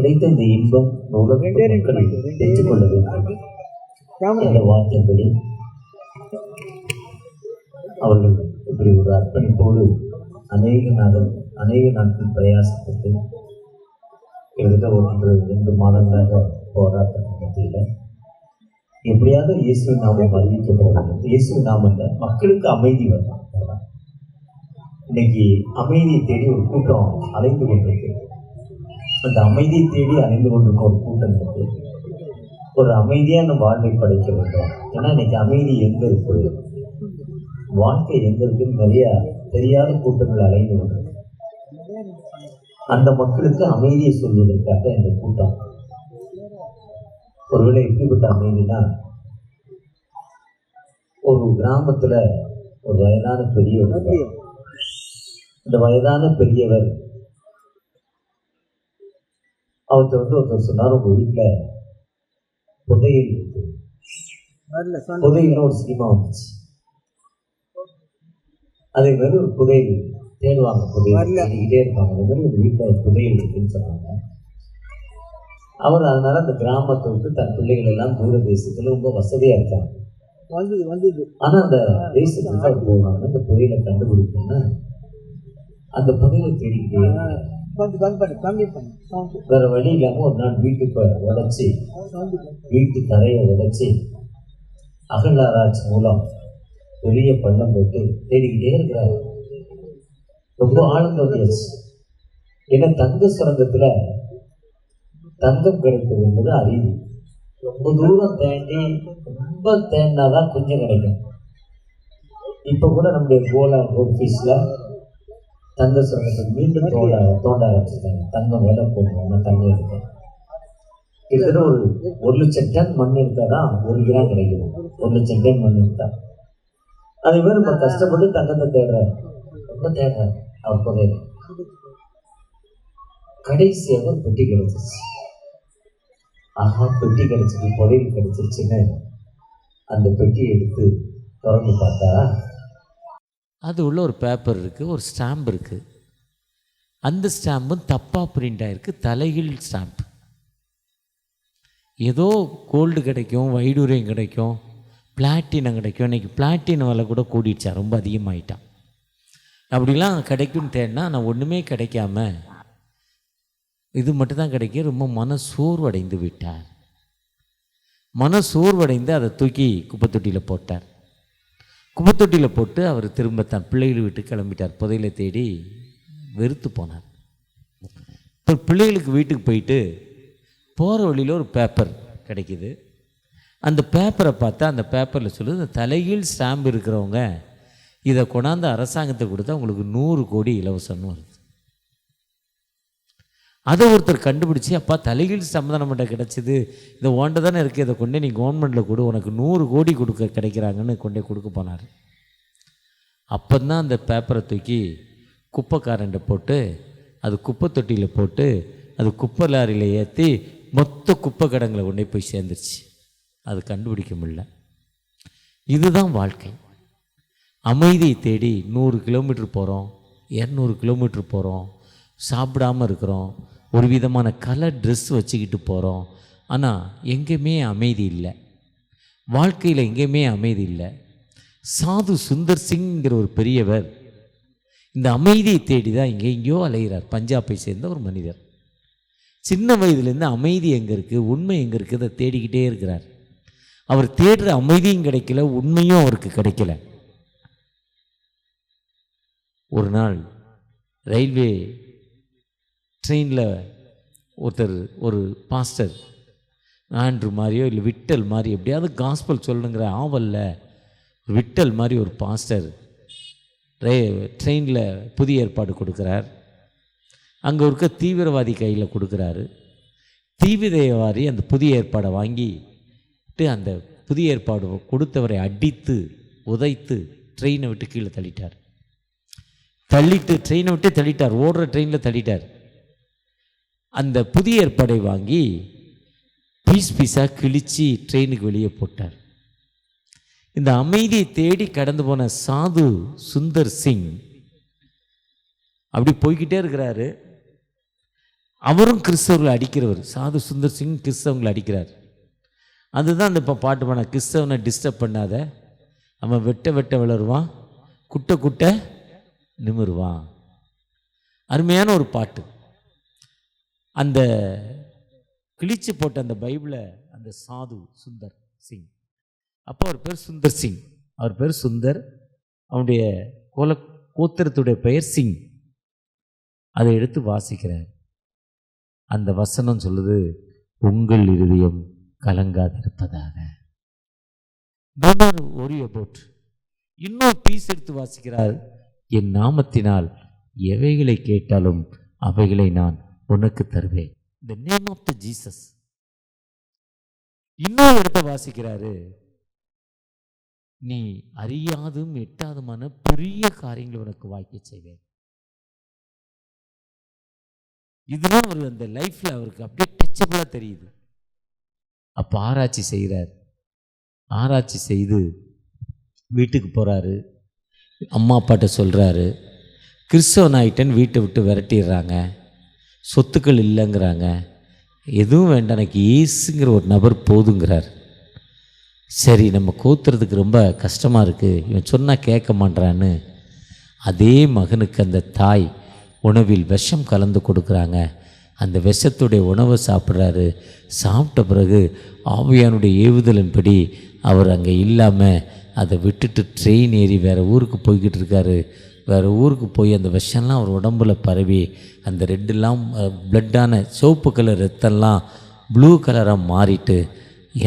கிடைத்த இந்த இன்பம் உலகத்தை மக்கள் பெற்றுக்கொள்ள வேண்டும் என்ற வார்த்தைப்படி அவர்கள் இப்படி ஒரு அர்ப்பணிப்போடு அநேக நாட்கள் பிரயாசப்பட்டு கிட்டத்தட்ட 1-2 மாதங்களாக போராட்டம் மத்தியில் எப்படியாவது இயேசுவின் நாமம் அறிவிக்கப்பட வேண்டும். இயேசுவின் நாமம் மக்களுக்கு அமைதி வரலாம். இன்னைக்கு அமைதியை தேடி ஒரு கூட்டம் அலைந்து கொண்டிருக்கு. அந்த அமைதியை தேடி அலைந்து கொண்டிருக்க ஒரு கூட்டத்துக்கு ஒரு அமைதியான வாழ்வை படைக்க வேண்டும். ஏன்னா இன்னைக்கு அமைதி எங்க இருக்கு, வாழ்க்கை எங்க இருக்குன்னு நிறைய தெரியாத கூட்டங்கள் அலைந்து கொண்டிருக்கு. அந்த மக்களுக்கு அமைதியை சொல்வதற்காக இந்த கூட்டம். ஒருவேளை எப்படிப்பட்ட அமைதினா, ஒரு கிராமத்துல ஒரு வயதான பெரியவர், இந்த வயதான பெரியவர் அவர்கிட்ட ஒருத்தர் சொன்னார், உங்க வீட்டுல புதையல் இருக்கு. புதையல் ஒரு சினிமா வந்துச்சு. அதே மாதிரி ஒரு புதையல் தேடுவாங்க, புதையல் தேடிக்கிட்டே இருப்பாங்க. அதே மாதிரி ஒரு வீட்டில் புதையல் இருக்குன்னு சொன்னாங்க. அவர் அதனால அந்த கிராமத்தை விட்டு தன் பிள்ளைகள் எல்லாம் தூர தேசத்துல ரொம்ப வசதியா இருக்காங்க. ஆனா அந்த தேசத்துக்கு அவர் போனாங்க. அந்த புதையலை கண்டுபிடிக்கணும்னா அந்த புதையலை தேடிக்கிட்டே வேற வழி இல்லாம ஒரு நாள் வீட்டுக்கு உடைச்சி, வீட்டு தரையை உடைச்சி அகழ்வாராய்ச்சி மூலம் பெரிய பள்ளம் போட்டு தேடிக்கிட்டே இருக்கிறாரு. ரொம்ப ஆழ்ந்த வந்தாச்சு. ஏன்னா தங்க சுரங்கத்துல தங்கம் கிடைப்பது என்பது அறிவு. ரொம்ப தூரம் தேண்டி ரொம்ப தேடினாதான் கொஞ்சம் கிடைக்கும். இப்ப கூட நம்முடைய கோலா ஆபீஸ்ல தங்க சுரங்கத்துக்கு மீண்டும் தோண்ட ஆரம்பிச்சிருக்காங்க. தங்கம் வேலை போடுவாங்க, தங்கம் எடுக்க கிட்டத்தட்ட 1,00,000 டன் மண் எடுத்தாதான் 1 கிராம் கிடைக்கும். 1,00,000 டன் மண் எடுத்தா. அதே மாதிரி நம்ம கஷ்டப்பட்டு தங்கத்தை தேடுறேன், ரொம்ப தேடுறேன். அவர் புதையல கடைசியாக பெட்டி கிடைச்சிருச்சு. ஆஹா, பெட்டி கிடைச்சிட்டு புதையல் கிடைச்சிருச்சுன்னு அந்த பெட்டியை எடுத்து திறந்து பார்த்தா அது உள்ள ஒரு பேப்பர் இருக்குது, ஒரு ஸ்டாம்ப் இருக்குது. அந்த ஸ்டாம்பும் தப்பாக பிரிண்ட் ஆகிருக்கு, தலைகீழ் ஸ்டாம்ப். ஏதோ கோல்டு கிடைக்கும், வைடூரியம் கிடைக்கும், பிளாட்டினம் கிடைக்கும். இன்றைக்கி பிளாட்டினம் விலை கூட கூடிடுச்சா, ரொம்ப அதிகமாகிட்டான். அப்படிலாம் கிடைக்கும்னு தேடினா நான் ஒன்றுமே கிடைக்காம இது மட்டும்தான் கிடைக்கும். ரொம்ப மனசோர்வடைந்து விட்டார். மனசோர்வடைந்து அதை தூக்கி குப்பை தொட்டியில் போட்டார். குப்பை தொட்டியில் போட்டு அவர் திரும்ப தன் பிள்ளைகள் விட்டு கிளம்பிட்டார். புதையலை தேடி வெறுத்து போனார். இப்போ பிள்ளைகளுக்கு வீட்டுக்கு போயிட்டு போகிற வழியில் ஒரு பேப்பர் கிடைக்கிது. அந்த பேப்பரை பார்த்தா அந்த பேப்பரில் சொல்லுது, இந்த தலைகீழ் ஸ்டாம்பு இருக்கிறவங்க இதை கொண்டாந்து அரசாங்கத்தை கொடுத்தா உங்களுக்கு 100 கோடி இலவசம்னு வருது. அதை ஒருத்தர் கண்டுபிடிச்சி, அப்பா தலைகீழ் ஸ்டாம்பு தான் நம்மகிட்ட கிடச்சிது, இதை ஓண்ட தானே இருக்குது, இதை கொண்டே நீ கவர்மெண்ட்டில் கொடு, உனக்கு 100 கோடி கிடைக்கிறாங்கன்னு கொண்டே கொடுக்க போனார். அப்போதான் அந்த பேப்பரை தூக்கி குப்பைக்காரன்ட்ட போட்டு அது குப்பை தொட்டியில் போட்டு அது குப்பை லாரியில் ஏற்றி மொத்த குப்பை கடங்களை கொண்டே போய் சேர்ந்துருச்சு. அது கண்டுபிடிக்க முடியல. இதுதான் வாழ்க்கை. அமைதியை தேடி 100 கிலோமீட்டர் போகிறோம், 200 கிலோமீட்டர் போகிறோம், சாப்பிடாமல் இருக்கிறோம், ஒரு விதமான கலர் ட்ரெஸ் வச்சுக்கிட்டு போகிறோம். ஆனால் எங்கேயுமே அமைதி இல்லை. வாழ்க்கையில் எங்கேயுமே அமைதி இல்லை. சாது சுந்தர் சிங்கிற ஒரு பெரியவர் இந்த அமைதியை தேடி தான் எங்கேயோ அலைகிறார். பஞ்சாபை சேர்ந்த ஒரு மனிதர். சின்ன வயதுலேருந்து அமைதி எங்கே இருக்குது, உண்மை எங்கே இருக்குது, அதை தேடிக்கிட்டே இருக்கிறார். அவர் தேடுற அமைதியும் கிடைக்கல, உண்மையும் அவருக்கு கிடைக்கல. ஒரு நாள் ரயில்வே ட்ரெயினில் ஒரு பாஸ்டர் ஆண்ட்ரு மாதிரியோ இல்லை விட்டல் மாதிரி எப்படியாவது காஸ்பல் சொல்லணுங்கிற ஆவலில் விட்டல் மாதிரி ஒரு பாஸ்டர் ட்ரெயினில் புதிய ஏற்பாடு கொடுக்குறார். அங்கே இருக்க தீவிரவாதி கையில் கொடுக்குறாரு. தீவிரவாதி அந்த புதிய ஏற்பாடை வாங்கிட்டு அந்த புதிய ஏற்பாடு கொடுத்தவரை அடித்து உதைத்து ட்ரெயினை விட்டு கீழே தள்ளிட்டார். ட்ரெயினை விட்டு தள்ளிட்டார். ஓடுற ட்ரெயினில் தள்ளிட்டார். அந்த புதிய ஏற்பாடை வாங்கி பீஸாக கிழித்து ட்ரெயினுக்கு வெளியே போட்டார். இந்த அமைதியை தேடி கடந்து போன சாது சுந்தர் சிங் அப்படி போய்கிட்டே இருக்கிறாரு. அவரும் கிறிஸ்தவர்களை அடிக்கிறவர். சாது சுந்தர் சிங் கிறிஸ்தவங்களை அடிக்கிறார். அதுதான் அந்த இப்போ பாட்டு பண்ண, கிறிஸ்தவனை டிஸ்டர்ப் பண்ணாத, அவன் வெட்ட வெட்ட வளருவான், குட்டை குட்டை நிமிருவான். அருமையான ஒரு பாட்டு. அந்த கிழிச்சு போட்ட அந்த பைபிளை அந்த சாது சுந்தர் சிங், அப்போ அவர் பேர் சுந்தர் சிங், அவர் பேர் சுந்தர், அவனுடைய கோத்திரத்துடைய பெயர் சிங். அதை எடுத்து வாசிக்கிறார். அந்த வசனம் சொல்லுது, உங்கள் இருதயம் கலங்காதிருப்பதாக. Don't worry about. இன்னும் பீஸ் எடுத்து வாசிக்கிறார். என் நாமத்தினால் எவைகளை கேட்டாலும் அவைகளை நான் உனக்கு தருவேன். The name of the Jesus. இன்னொரு இடத்தை வாசிக்கிறாரு, நீ அறியாதும் எட்டாதுமான பெரிய காரியங்களை உனக்கு வாய்க்க செய்வேன். இதுதான் ஒரு அந்த லைஃப்ல அவருக்கு அப்படியே டச்சபிளா தெரியுது. அப்ப ஆராய்ச்சி செய்கிறார். ஆராய்ச்சி செய்து வீட்டுக்கு போறாரு. அம்மா அப்பாட்ட சொல்றாரு, கிறிஸ்தவன் ஆயிட்டேன்னு வீட்டை விட்டு விரட்டிடுறாங்க, சொத்துக்கள் இல்லைங்கிறாங்க, எதுவும் வேண்டாம், எனக்கு ஏசுங்கிற ஒரு நபர் போதுங்கிறார். சரி, நம்ம கோத்துறதுக்கு ரொம்ப கஷ்டமாக இருக்குது, இவன் சொன்னால் கேட்க மாட்டான்னு அதே மகனுக்கு அந்த தாய் உணவில் விஷம் கலந்து கொடுக்குறாங்க. அந்த விஷத்துடைய உணவை சாப்பிட்றாரு. சாப்பிட்ட பிறகு ஆவியானுடைய ஏவுதலின்படி அவர் அங்கே இல்லாமல் அதை விட்டுட்டு ட்ரெயின் ஏறி வேறு ஊருக்கு போய்கிட்டு இருக்காரு. வேறு ஊருக்கு போய் அந்த விஷம்லாம் அவர் உடம்புல பரவி அந்த ரெட்டெல்லாம் பிளட்டான சிவப்பு கலர் ரத்தம்லாம் ப்ளூ கலராக மாறிட்டு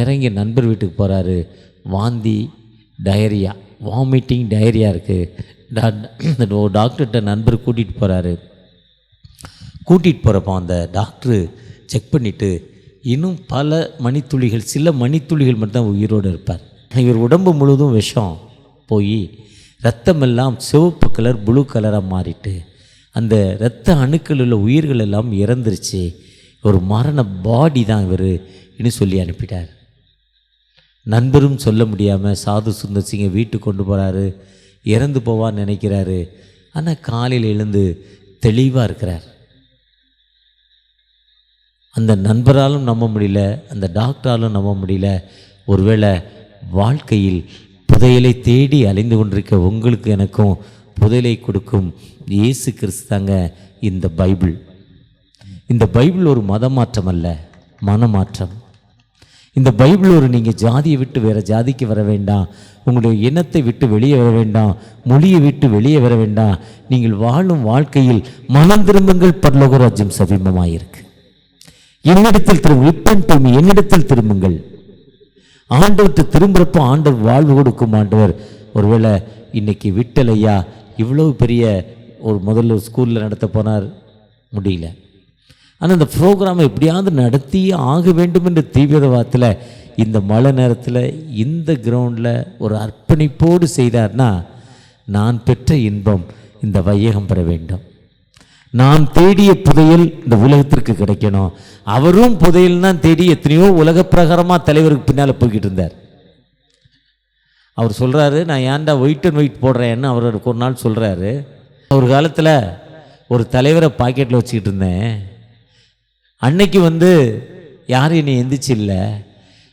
இறங்கி நண்பர் வீட்டுக்கு போகிறாரு. வாந்தி, டயரியா, வாமிட்டிங், டயரியா இருக்குது. டாக்டர்கிட்ட நண்பர் கூட்டிகிட்டு போகிறாரு. கூட்டிகிட்டு போகிறப்போ அந்த டாக்டரு செக் பண்ணிவிட்டு இன்னும் பல மணித்துளிகள், சில மணித்துளிகள் மட்டும்தான் உயிரோடு இருப்பார். இவர் உடம்பு முழுவதும் விஷம் போய் இரத்தமெல்லாம் சிவப்பு கலர் ப்ளூ கலராக மாறிட்டு அந்த இரத்த அணுக்கள் உள்ள உயிர்கள் எல்லாம் இறந்துருச்சு. ஒரு மரண பாடி தான் இவர் இன்னும் சொல்லி அனுப்பிட்டார். நண்பரும் சொல்ல முடியாமல் சாது சுந்தர் சிங்கை வீட்டுக்கு கொண்டு போகிறாரு. இறந்து போவான்னு நினைக்கிறாரு. ஆனால் காலையில் எழுந்து தெளிவாக இருக்கிறார். அந்த நண்பராலும் நம்ப முடியல, அந்த டாக்டராலும் நம்ப முடியல. ஒருவேளை வாழ்க்கையில் புதையலை தேடி அலைந்து கொண்டிருக்க உங்களுக்கு எனக்கும் புதையலை கொடுக்கும் இயேசு கிறிஸ்து தாங்க இந்த பைபிள். இந்த பைபிள் ஒரு மத மாற்றம் அல்ல, மனமாற்றம். இந்த பைபிள் ஒரு நீங்கள் ஜாதியை விட்டு வேறு ஜாதிக்கு வர வேண்டாம், உங்களுடைய இனத்தை விட்டு வெளியே வர வேண்டாம், மொழியை விட்டு வெளியே வர வேண்டாம். நீங்கள் வாழும் வாழ்க்கையில் மனம் திரும்புங்கள், பரலோக ராஜ்யம் சமீபமாயிருக்கு. என்னிடத்தில் திரும்ப, என்னிடத்தில் திரும்புங்கள். ஆண்டவர்கிட்ட திரும்புறப்போ ஆண்டவர் வாழ்வு கொடுக்கும். ஆண்டவர் ஒருவேளை இன்னைக்கு விட்டலையா இவ்வளவு பெரிய ஒரு முதல்ல ஒரு ஸ்கூலில் நடத்த போனார், முடியல. ஆனால் இந்த ப்ரோக்ராமை எப்படியாவது நடத்தி ஆக வேண்டும் என்ற தீவிரவாதத்தில் இந்த மழை நேரத்தில் இந்த கிரவுண்டில் ஒரு அர்ப்பணிப்போடு செய்தார்னா, நான் பெற்ற இன்பம் இந்த வையகம் பெற வேண்டும். நான் தேடிய புதையல் இந்த உலகத்திற்கு கிடைக்கணும். அவரும் புதையல் தான் தேடி எத்தனையோ உலக பிரகாரமாக தலைவருக்கு பின்னால் போய்கிட்டு இருந்தார். அவர் சொல்கிறாரு, நான் ஏன்டா ஒயிட் அண்ட் ஒயிட் போடுறேன்னு அவருக்கு ஒரு நாள் சொல்கிறாரு. ஒரு காலத்தில் ஒரு தலைவரை பாக்கெட்டில் வச்சுக்கிட்டு இருந்தேன். அன்னைக்கு யாரும் என்னை எந்திரிச்சு இல்லை.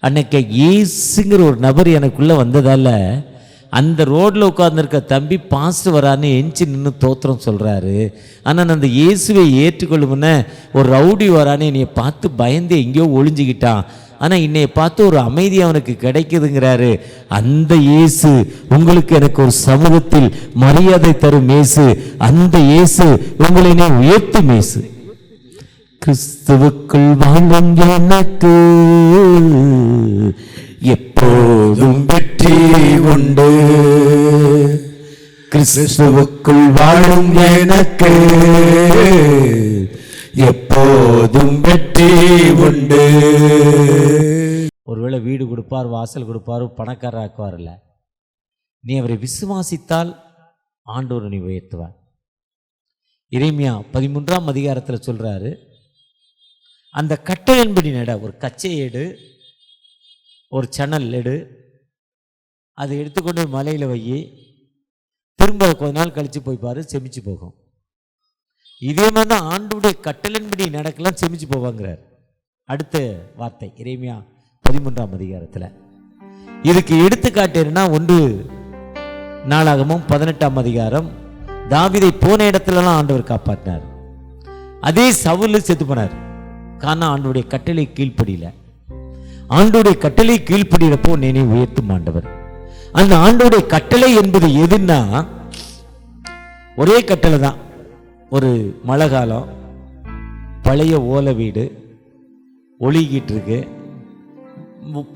அன்னைக்கு ஏசுங்கிற ஒரு நபர் எனக்குள்ளே வந்ததால் அந்த ரோட்டில் உட்காந்துருக்க தம்பி பாஸ்ட் வரான்னு எஞ்சி நின்று தோத்திரம் சொல்கிறாரு. ஆனால் நான் அந்த இயேசுவை ஏற்றுக்கொள்ளுமுன்ன ஒரு ரவுடி வரான்னு என்னையை பார்த்து பயந்து எங்கேயோ ஒளிஞ்சிக்கிட்டான். ஆனால் என்னையை பார்த்து ஒரு அமைதி அவனுக்கு கிடைக்குதுங்கிறாரு. அந்த இயேசு உங்களுக்கு எனக்கு ஒரு சமூகத்தில் மரியாதை தரும் இயேசு. அந்த இயேசு உங்களை உயர்த்தும் இயேசு. கிறிஸ்துவுக்குள் வாழும் எனக்கு எப்போதும் வெற்றி உண்டு. கிறிஸ்துவுக்குள் வாழும் எனக்கு எப்போதும் வெற்றி உண்டு. ஒருவேளை வீடு கொடுப்பார், வாசல் கொடுப்பார், பணக்காரராக்குவார்ல. நீ அவரை விசுவாசித்தால் ஆண்டவர் நீ உயர்த்துவார். எரேமியா 13ஆம் அதிகாரத்தில் சொல்றாரு, அந்த கட்டளையின்படி நட. ஒரு கச்சை எடு, ஒரு சணல் எடு, அதை எடுத்துக்கொண்டு மலையில் வை. திரும்ப கொஞ்ச நாள் கழித்து போய் பாரு, செமிச்சு போகும். இதே மாதிரி தான் ஆண்டவருடைய கட்டளின்படி நடக்கலாம் செமிச்சு போவாங்கிறார். அடுத்த வார்த்தை எரேமியா 13ஆம் அதிகாரத்தில். இதுக்கு எடுத்துக்காட்டுனா 1 நாளாகமும் 18ஆம் அதிகாரம். தாவீதை போன இடத்துலலாம் ஆண்டவர் காப்பாற்றினார். அதே சவுல் செத்து போனார். காரணம் ஆண்டவருடைய கட்டளை கீழ்ப்படியில. ஆண்டவருடைய கட்டளை கீழ்ப்படியிறப்போ என்னை உயர்த்தும் ஆண்டவர். அந்த ஆண்டவருடைய கட்டளை என்பது எதுன்னா ஒரே கட்டளை தான். ஒரு மழை காலம், பழைய ஓலை வீடு ஒழுகிட்டு இருக்கு,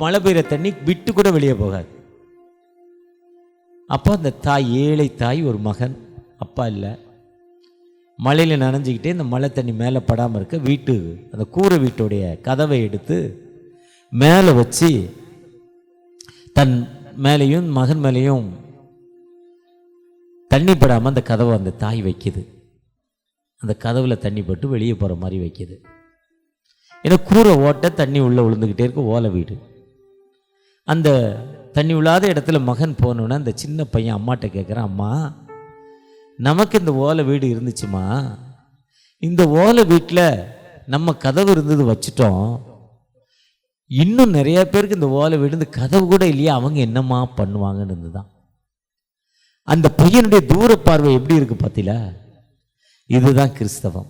மழை பெய்கிற தண்ணி விட்டு கூட வெளியே போகாது. அப்போ அந்த தாய், ஏழை தாய், ஒரு மகன், அப்பா இல்லை, மழையில் நனைஞ்சிக்கிட்டே இந்த மழை தண்ணி மேலே படாமல் இருக்க அந்த கூரை வீட்டுடைய கதவை எடுத்து மேலே வச்சு தன் மேலேயும் மகன் மேலேயும் தண்ணி படாமல் அந்த கதவை அந்த தாய் வைக்குது. அந்த கதவில் தண்ணி பட்டு வெளியே போகிற மாதிரி வைக்குது. ஏன்னா கூரை ஓட்ட தண்ணி உள்ளே விழுந்துக்கிட்டே இருக்கு, ஓலை வீடு. அந்த தண்ணி விழாத இடத்துல மகன் போனோன்னா அந்த சின்ன பையன் அம்மாட்ட கேட்குறான், அம்மா நமக்கு இந்த ஓலை வீடு இருந்துச்சுமா, இந்த ஓலை வீட்டில் நம்ம கதவு இருந்தது வச்சுட்டோம், இன்னும் நிறைய பேருக்கு இந்த ஓலை வீடு இந்த கதவு கூட இல்லையா, அவங்க என்னம்மா பண்ணுவாங்கன்னு தான். அந்த பையனுடைய தூர பார்வை எப்படி இருக்கு பார்த்தீங்களா? இதுதான் கிறிஸ்தவம்.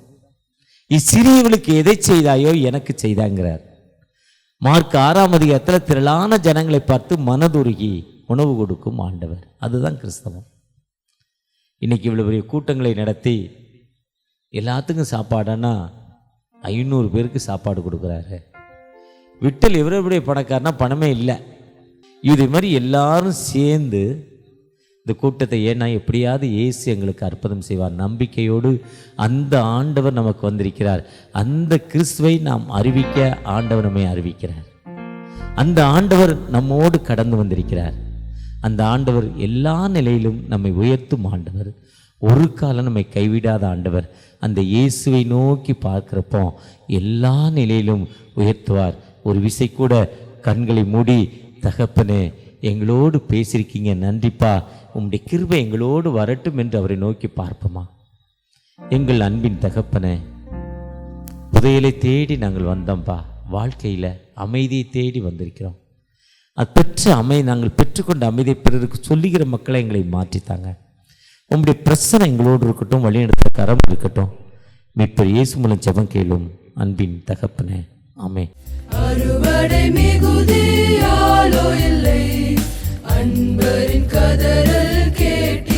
இச்சிறியவளுக்கு எதை செய்தாயோ எனக்கு செய்தாங்கிறார். மார்க் 6ஆம் அதிகாரத்தில் திரளான ஜனங்களை பார்த்து மனதுருகி உணவு கொடுக்கும் ஆண்டவர். அதுதான் கிறிஸ்தவம். இன்னைக்கு இவ்வளவு பெரிய கூட்டங்களை நடத்தி எல்லாத்துக்கும் சாப்பாடுன்னா 500 பேருக்கு சாப்பாடு கொடுக்குறாரு. விட்டல் எவ்வளவு பணக்காரனா, பணமே இல்லை. இது மாதிரி எல்லாரும் சேர்ந்து இந்த கூட்டத்தை ஏன்னா எப்படியாவது இயேசு எங்களுக்கு அற்புதம் செய்வார் நம்பிக்கையோடு அந்த ஆண்டவர் நமக்கு வந்திருக்கிறார். அந்த கிறிஸ்துவை நாம் அறிவிக்க ஆண்டவர் நம்மை அறிவிக்கிறார். அந்த ஆண்டவர் நம்மோடு கடந்து வந்திருக்கிறார். அந்த ஆண்டவர் எல்லா நிலையிலும் நம்மை உயர்த்தும் ஆண்டவர். ஒரு காலம் நம்மை கைவிடாத ஆண்டவர். அந்த இயேசுவை நோக்கி பார்க்கிறப்போ எல்லா நிலையிலும் உயர்த்துவார். ஒரு விசை கூட கண்களை மூடி, தகப்பனே எங்களோடு பேசியிருக்கீங்க, நன்றிப்பா, உம்முடைய கிருபை எங்களோடு வரட்டும் என்று அவரை நோக்கி பார்ப்போமா? எங்கள் அன்பின் தகப்பனே, புதையலை தேடி நாங்கள் வந்தோம்ப்பா. வாழ்க்கையில் அமைதியை தேடி வந்திருக்கிறோம். அது நாங்கள் பெற்றுக்கொண்ட அமைதியை பிறருக்கு சொல்லுகிற மக்களை எங்களை மாற்றித்தாங்க. உம்முடைய பிரச்சனை எங்களோடு இருக்கட்டும், வழிநடத்த கரம் இருக்கட்டும். மீட்பர் இயேசு மூலம் ஜெபம் கேளும் அன்பின் தகப்பனே, ஆமென். அறுவடை மிகுதியாலோ இல்லை, அன்பரின் கதறல் கேட்டு